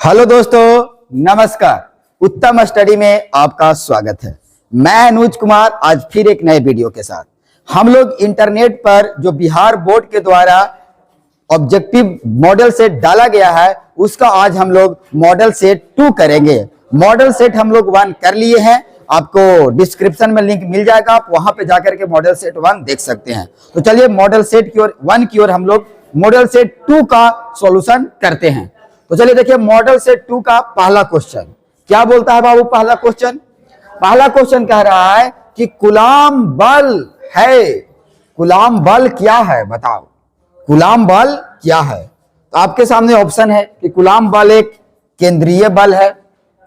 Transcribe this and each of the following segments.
Hello दोस्तों, नमस्कार। उत्तम स्टडी में आपका स्वागत है। मैं अनुज कुमार आज फिर एक नए वीडियो के साथ। हम लोग इंटरनेट पर जो बिहार बोर्ड के द्वारा ऑब्जेक्टिव मॉडल सेट डाला गया है उसका आज हम लोग मॉडल सेट 2 करेंगे। मॉडल सेट हम लोग 1 कर लिए हैं, आपको डिस्क्रिप्शन में लिंक मिल जाएगा, आप वहां पे जाकर के मॉडल सेट 1 देख सकते हैं। तो चलिए मॉडल सेट की ओर 1 की ओर हम लोग मॉडल सेट 2 का सॉल्यूशन करते हैं। तो चलिए देखिए मॉडल सेट 2 का पहला क्वेश्चन क्या बोलता है बाबू। पहला क्वेश्चन कह रहा है कि कूलाम बल है। कूलाम बल क्या है बताओ। कूलाम बल क्या है? तो आपके सामने ऑप्शन है कि कूलाम बल एक केंद्रीय बल है,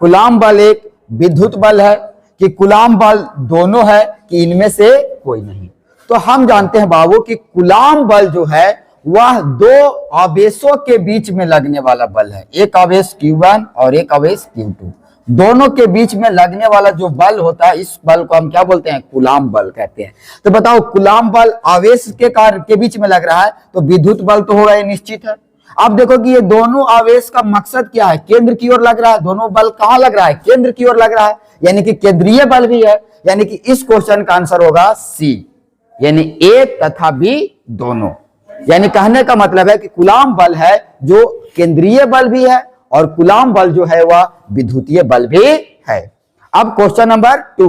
कूलाम बल एक विद्युत बल है, कि कूलाम बल दोनों है, कि इनमें से कोई नहीं। तो हम जानते हैं बाबू कि कूलाम बल जो है वह 2 आवेशों के बीच में लगने वाला बल है। एक आवेश Q1 और एक आवेश Q2, दोनों के बीच में लगने वाला जो बल होता है इस बल को हम क्या बोलते हैं? कूलाम बल कहते हैं। तो बताओ कूलाम बल आवेश के कार्य के बीच में लग रहा है तो विद्युत बल तो होगा, ये निश्चित है। अब देखो कि ये दोनों आवेश का मकसद क्या है? केंद्र की ओर लग रहा है। दोनों बल कहां लग रहा है? केंद्र की ओर लग रहा है, यानी कि केंद्रीय बल भी है। यानी कि इस क्वेश्चन का आंसर होगा सी, यानी ए तथा बी दोनों। यानी कहने का मतलब है कि कूलाम बल है जो केंद्रीय बल भी है और कूलाम बल जो है वह विद्युतीय बल भी है। अब क्वेश्चन नंबर 2।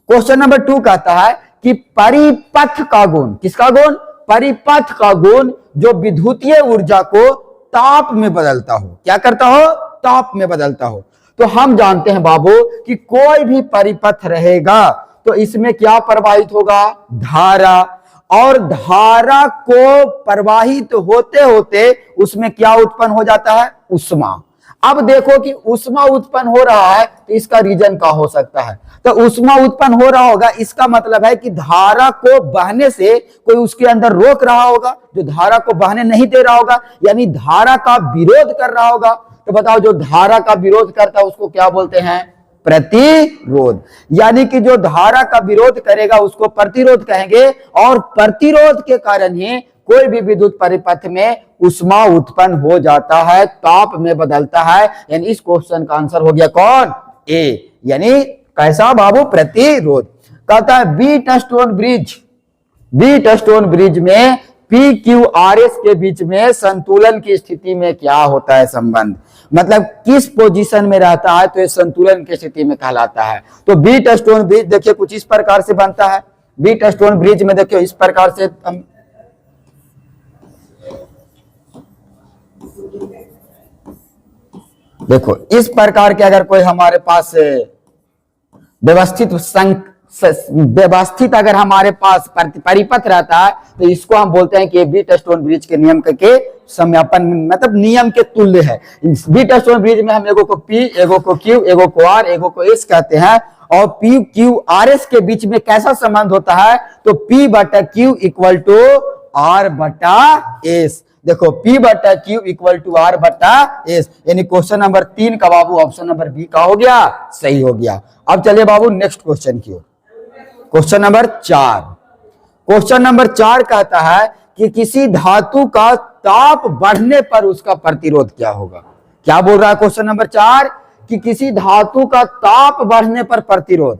क्वेश्चन नंबर 2 कहता है कि परिपथ का गुण, किसका गुण? परिपथ का गुण जो विद्युतीय ऊर्जा को ताप में बदलता हो। क्या करता हो? ताप में बदलता हो। तो हम जानते हैं बाबू कि कोई भी परिपथ रहेगा तो इसमें क्या प्रवाहित होगा? धारा। और धारा को प्रवाहित होते होते उसमें क्या उत्पन्न हो जाता है? उष्मा। अब देखो कि उष्मा उत्पन्न हो रहा है तो इसका रीजन क्या हो सकता है? तो उष्मा उत्पन्न हो रहा होगा, इसका मतलब है कि धारा को बहने से कोई उसके अंदर रोक रहा होगा, जो धारा को बहने नहीं दे रहा होगा, यानी धारा का विरोध कर रहा होगा। तो बताओ जो धारा का विरोध करता है उसको क्या बोलते हैं? प्रतिरोध। यानी कि जो धारा का विरोध करेगा उसको प्रतिरोध कहेंगे, और प्रतिरोध के कारण ही कोई भी विद्युत परिपथ में उष्मा उत्पन्न हो जाता है, ताप में बदलता है। यानी इस क्वेश्चन का आंसर हो गया कौन? ए, यानी कैसा बाबू? प्रतिरोध। कहता है बीट स्टोन ब्रिज में PQRS के बीच में संतुलन की स्थिति में क्या होता है संबंध? मतलब किस पोजीशन में रहता है तो ये संतुलन की स्थिति में कहलाता है। तो बीट स्टोन ब्रिज देखिए कुछ इस प्रकार से बनता है। बीट स्टोन ब्रिज में देखिए इस प्रकार से देखो इस प्रकार के अगर कोई हमारे पास व्यवस्थित अगर हमारे पास परिपथ रहता है तो इसको हम बोलते हैं कि बीट स्टोन ब्रिज के नियम के समापन, मतलब नियम के तुल्य है। बीट स्टोन ब्रिज में हम एगो को P, एगो को Q, एगो को R, एगो को S कहते हैं। और PQRS के बीच में कैसा संबंध होता है? तो P/Q इक्वल टू R/S। देखो P/Q इक्वल टू R/S, यानी क्वेश्चन नंबर 3 का बाबू ऑप्शन नंबर बी का हो गया, सही हो गया। अब चलिए बाबू नेक्स्ट क्वेश्चन की ओर। Question number 4। क्वेश्चन नंबर 4 कहता है कि किसी धातु का ताप बढ़ने पर उसका प्रतिरोध क्या होगा? क्या बोल रहा है क्वेश्चन नंबर 4? कि किसी धातु का ताप बढ़ने पर प्रतिरोध,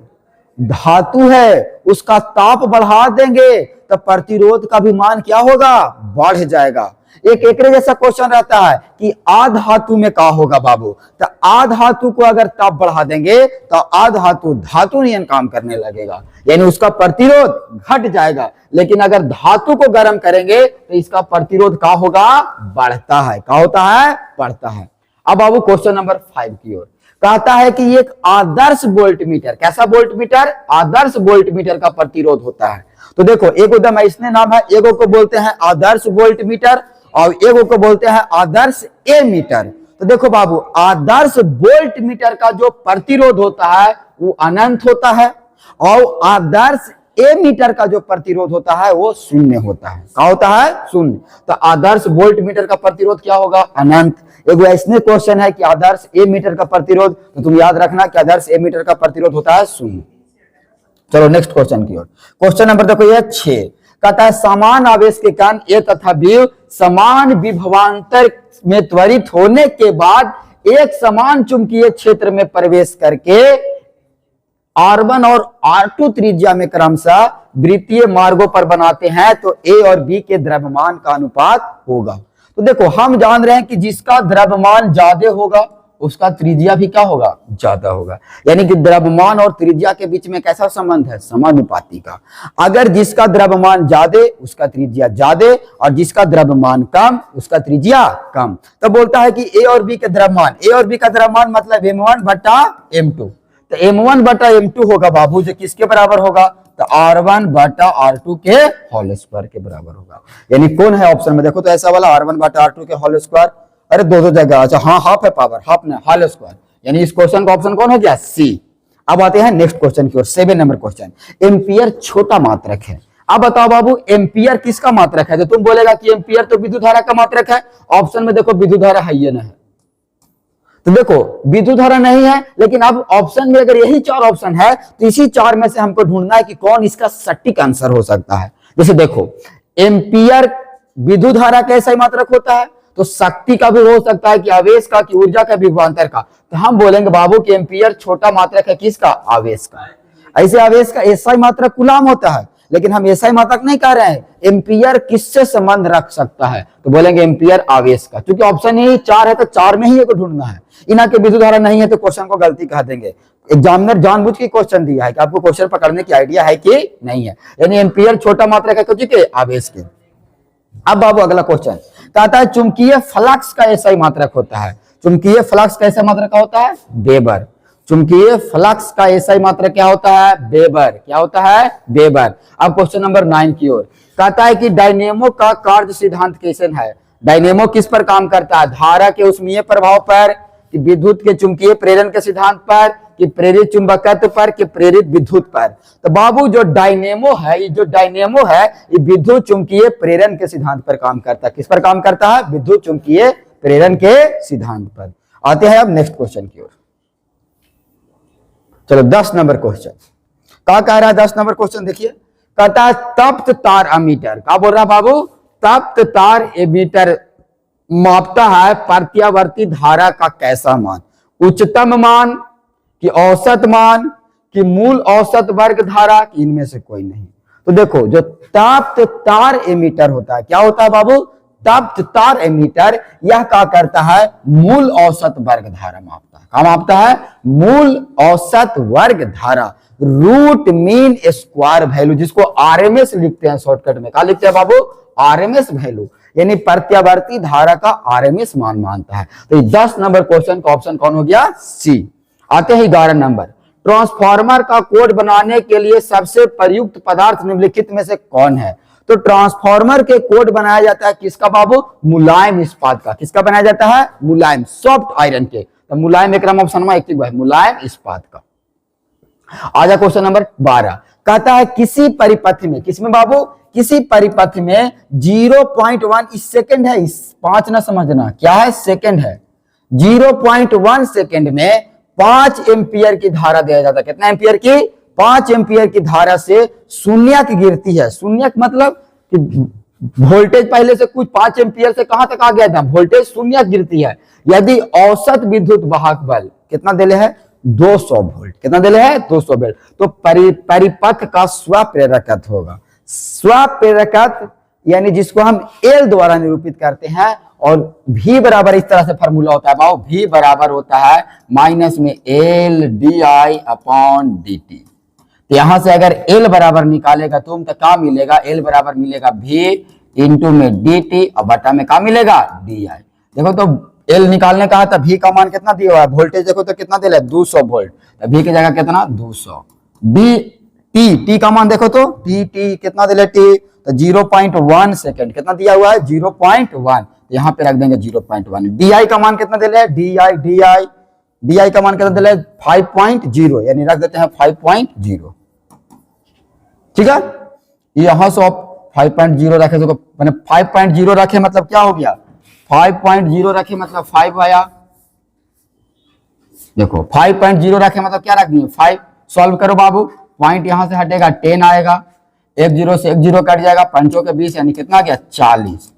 धातु है उसका ताप बढ़ा देंगे तो प्रतिरोध का भी मान क्या होगा? बढ़ जाएगा। एक जैसा क्वेश्चन रहता है कि आधातु में क्या होगा बाबू? तो आधातु को अगर ताप बढ़ा देंगे तो आधातु धातु नियन काम करने लगेगा, यानी उसका प्रतिरोध घट जाएगा। लेकिन अगर धातु को गर्म करेंगे तो इसका प्रतिरोध क्या होगा? बढ़ता है। क्या होता है? बढ़ता है। अब बाबू क्वेश्चन नंबर 5 की ओर कहता है कि एक आदर्श वोल्टमीटर, कैसा वोल्टमीटर? आदर्श वोल्टमीटर का प्रतिरोध होता है। तो देखो एगो दम इसने नाम है, एगो को बोलते हैं आदर्श वोल्टमीटर और एगो को बोलते हैं आदर्श एमीटर। तो देखो बाबू आदर्श वोल्टमीटर का जो प्रतिरोध होता है वो अनंत होता है, और आदर्श एमीटर का जो प्रतिरोध होता है वो शून्य होता है। क्या होता है? शून्य। तो आदर्श वोल्टमीटर का प्रतिरोध क्या होगा? अनंत। एगो ऐसने क्वेश्चन है कि आदर्श एमीटर का प्रतिरोध, तो तुम याद रखना कि आदर्श एमीटर का प्रतिरोध होता है शून्य। चलो नेक्स्ट क्वेश्चन की ओर। क्वेश्चन नंबर देखो ये 6 कहता है समान आवेश के कारण ए तथा बी समान विभवांतर में त्वरित होने के बाद एक समान चुंबकीय क्षेत्र में प्रवेश करके R1 और R2 त्रिज्या में क्रमशः वृत्तीय मार्गों पर बनाते हैं तो A और B के द्रव्यमान का अनुपात होगा। तो देखो हम जान रहे हैं कि जिसका द्रव्यमान ज्यादा होगा उसका त्रिज्या भी क्या होगा, ज्यादा होगा। यानी कि द्रव्यमान और त्रिज्या के बीच में कैसा संबंध है, समानुपाती का। अगर जिसका द्रव्यमान ज्यादा उसका त्रिज्या ज्यादा और जिसका द्रव्यमान कम उसका त्रिज्या कम। तो बोलता है कि ए और बी के द्रव्यमान, ए और बी का द्रव्यमान मतलब m1 बटा m2। तो m1 बटा m2 होगा बाबू जो किसके बराबर होगा, तो R1 बटा R2 के होल स्क्वायर के बराबर होगा। यानी कौन है ऑप्शन में, देखो तो ऐसा वाला R1 बटा R2 के होल स्क्वायर, अरे दो जगह, अच्छा हाँ हाफ है पावर, हाफ ना होल स्क्वायर, यानी इस क्वेश्चन का ऑप्शन कौन हो गया, सी। अब आते हैं नेक्स्ट क्वेश्चन की ओर, 7 नंबर क्वेश्चन। एम्पियर छोटा मात्रक है। अब बताओ बाबू एम्पियर किसका मात्रक है, तो तुम बोलेगा कि एम्पियर तो विद्युत धारा का मात्रक है। ऑप्शन में देखो विद्युत धारा है ये नहीं, तो देखो विद्युत धारा नहीं है, लेकिन अब ऑप्शन में अगर यही 4 ऑप्शन है तो इसी 4 में से हमको ढूंढना है कि कौन इसका सटीक आंसर हो सकता है। जैसे देखो एम्पियर विद्युत धारा कैसा मात्रक होता है, तो शक्ति का भी हो सकता है कि आवेश का, कि ऊर्जा का, विभवांतर का। तो हम बोलेंगे बाबू कि एम्पियर छोटा मात्रक है किसका, आवेश का। ऐसे आवेश का एसआई मात्रक कूलम होता है, लेकिन हम एसआई मात्रक नहीं कह रहे हैं। एम्पियर किससे संबंध रख सकता है, तो बोलेंगे एम्पियर आवेश का। क्योंकि ऑप्शन यही 4 है तो 4 में ही एक ढूंढना है। इना के विद्युत धारा नहीं है तो क्वेश्चन को गलती कह देंगे। एग्जामिनर जानबूझ के क्वेश्चन दिया है कि आपको क्वेश्चन पकड़ने की आइडिया है कि नहीं है। यानी एम्पियर छोटा मात्रक है किसके, आवेश के। अब बाबू अगला क्वेश्चन कहता है चुंबकीय फ्लक्स का एसआई मात्रक होता है। चुंबकीय फ्लक्स कैसा मात्रक का होता है, वेबर। चुंबकीय फ्लक्स का एसआई मात्रक क्या होता है, वेबर। क्या होता है, वेबर। अब क्वेश्चन नंबर 9 की ओर कहता है कि डायनेमो का कार्य सिद्धांत कैसे है। डायनेमो किस पर काम करता है, धारा के ऊष्मीय प्रभाव पर, कि विद्युत के चुंबकीय प्रेरण के सिद्धांत पर, कि प्रेरित चुंबकत्व पर, कि प्रेरित विद्युत पर। तो बाबू जो डायनेमो है, ये जो डायनेमो है ये विद्युत चुंबकीय प्रेरण के सिद्धांत पर काम करता है। किस पर काम करता है, विद्युत चुंबकीय प्रेरण के सिद्धांत पर। आते हैं अब नेक्स्ट क्वेश्चन की ओर। चलो 10 नंबर क्वेश्चन क्या कह रहा है, 10 नंबर क्वेश्चन देखिए। कहता है तप्त तार अमीटर, क्या बोल रहा है बाबू, तप्त तार एमीटर मापता है प्रत्यावर्ती धारा का कैसा मान, उच्चतम मान, कि औसत मान, कि मूल औसत वर्ग धारा, कि इनमें से कोई नहीं। तो देखो जो तप्त तार एमीटर होता है, क्या होता है बाबू, तप्त तार एमीटर, यह क्या करता है, मूल औसत वर्ग धारा मापता है। क्या मापता है, मूल औसत वर्ग धारा, रूट मीन स्क्वायर वैल्यू, जिसको आरएमएस लिखते हैं शॉर्टकट में। क्या लिखते हैं बाबू, आरएमएस वैल्यू, यानी प्रत्यावर्ती धारा का आरएमएस मान मानता है। तो 10 नंबर क्वेश्चन का ऑप्शन कौन हो गया, सी। आते हैं 11 नंबर। ट्रांसफार्मर का कोड बनाने के लिए सबसे प्रयुक्त पदार्थ निम्नलिखित में से कौन है। तो ट्रांसफार्मर के कोड बनाया जाता है किसका बाबू, मुलायम इस्पात का। किसका बनाया जाता है, मुलायम, सॉफ्ट आयरन के। तो मुलायम एक ऑप्शन में एक है, मुलायम इस्पात का। आजा क्वेश्चन नंबर 12 कहता है किसी परिपथ में, किसमें बाबू, किसी परिपथ में 0.1 इस सेकंड है, इस 5 ना समझना, क्या है, सेकंड है। 0.1 सेकंड में 5 एम्पियर की धारा दिया जाता है। कितना एम्पियर की, 5 एम्पियर की धारा से शून्यक गिरती है। शून्यक मतलब कि वोल्टेज पहले से कुछ 5 एम्पियर से कहां तक आ गया था, वोल्टेज शून्यक गिरती है। यदि औसत विद्युत वाहक बल कितना दिले है, 200 वोल्ट। कितना दिले है, 200 वोल्ट। तो परिपथ का स्वप्रेरकत्व होगा। स्वप्रेरकत्व यानी जिसको हम एल द्वारा निरूपित करते हैं, और भी बराबर इस तरह से फॉर्मूला होता है बाबू, भी बराबर होता है माइनस में L D I upon D T. तो यहां से अगर एल बराबर निकालेगा तुम तो क्या मिलेगा, एल बराबर मिलेगा भी इंटू में डी टी, और बटा में क्या मिलेगा, डी आई। देखो तो एल निकालने का है तो भी का मान कितना दिया हुआ है, वोल्टेज देखो तो कितना दिया है, 200 वोल्ट। तो भी की जगह कितना, 200। डी टी का मान देखो तो टी कितना दिया, टी तो 0.1 सेकंड। कितना दिया हुआ है, 0.1। यहां पे रख देंगे 0.1। डी आई का मान कितना दिया है, डी आई का मान कितना दिया है, 5.0, यानी रख देते हैं 5.0। ठीक है, यहां से आप 5.0 रखे तो मैंने 5.0 रखे मतलब क्या हो गया, 5.0 रखे मतलब 5 आया। देखो 5.0 रखे मतलब क्या रख दिए, 5। सॉल्व करो बाबू, पॉइंट यहां से हटेगा 10 आएगा, 1 0 से 1 0 कट जाएगा, 5 के 20, यानी कितना गया, 40।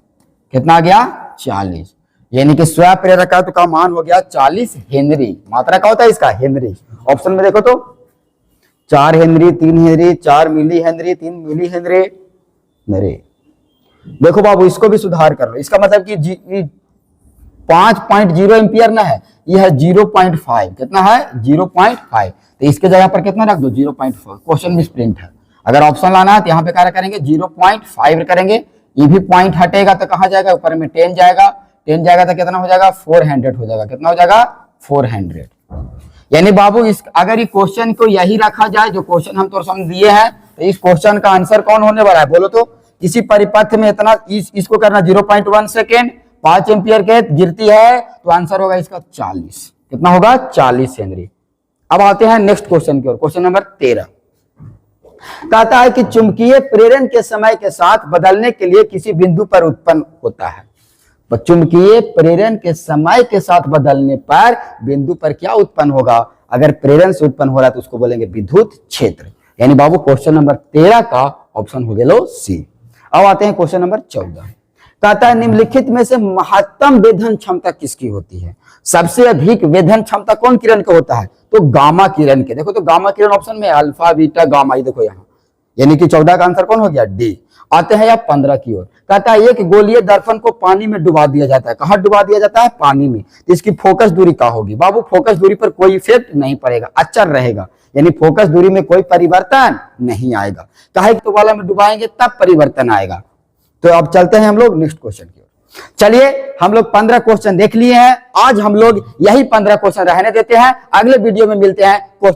कितना गया, 40। यानी कि स्व प्रेरकत्व का मान हो गया 40 हेनरी। मात्रा क्या होता है इसका? हेनरी। ऑप्शन में देखो तो 4 henry, 3 henry, 4 millihenry, 3 millihenry. मेरे देखो बाबू, इसको भी सुधार कर लो। इसका मतलब कि 5.0 एम्पियर ना है, यह है 0.5। कितना है? 0.5। तो इसके जगह पर कितना रख दो? 0.4। क्वेश्चन मिस प्रिंट है। अगर ऑप्शन लाना है तो यहाँ पे क्या करेंगे? 0.5 करेंगे। ये भी पॉइंट हटेगा तो कहाँ जाएगा? ऊपर में 10 जाएगा। 10 जाएगा तो कितना हो जाएगा? 400 हो जाएगा। कितना हो जाएगा? 400। यानी बाबू इस अगर ये क्वेश्चन को यही रखा जाए जो क्वेश्चन हम तो समझ दिए हैं, तो इस क्वेश्चन का आंसर कौन होने वाला है बोलो तो? किसी परिपथ में इतना इसको करना 0.1 सेकेंड, 5 एम्पियर के गिरती है, तो आंसर होगा इसका 40। कितना होगा? 40 हेनरी। अब आते हैं नेक्स्ट क्वेश्चन की ओर। क्वेश्चन नंबर 13 कहता है कि चुंबकीय प्रेरण के समय के साथ बदलने के लिए किसी बिंदु पर उत्पन्न होता है। तो चुंबकीय प्रेरण के समय के साथ बदलने पर बिंदु पर क्या उत्पन्न होगा? अगर प्रेरण से उत्पन्न हो रहा है तो उसको बोलेंगे विद्युत क्षेत्र। यानी बाबू क्वेश्चन नंबर 13 का ऑप्शन हो गया सी। अब आते हैं क्वेश्चन नंबर 14। कहता है निम्नलिखित में से महत्तम वेधन क्षमता किसकी होती है? सबसे अधिक वेधन क्षमता कौन किरण का होता है? तो गामा किरण के। देखो तो गामा किरण ऑप्शन में अल्फा बीटा गामा, ये देखो यहाँ, यानी कि 14 का आंसर कौन हो गया? डी। आते हैं या 15 की ओर। कहता है एक गोलीय दर्पण को पानी में डुबा दिया जाता है। कहाँ डुबा दिया जाता है? पानी में। तो इसकी फोकस दूरी क्या होगी? बाबू फोकस दूरी पर कोई इफेक्ट नहीं पड़ेगा, अचर रहेगा। यानी फोकस दूरी में कोई परिवर्तन नहीं आएगा। कहे तो वाला में डुबाएंगे तब परिवर्तन आएगा। तो अब चलते हैं हम लोग नेक्स्ट क्वेश्चन की ओर। चलिए, हम लोग 15 क्वेश्चन देख लिए हैं। आज हम लोग यही 15 क्वेश्चन रहने देते हैं। अगले वीडियो में मिलते हैं।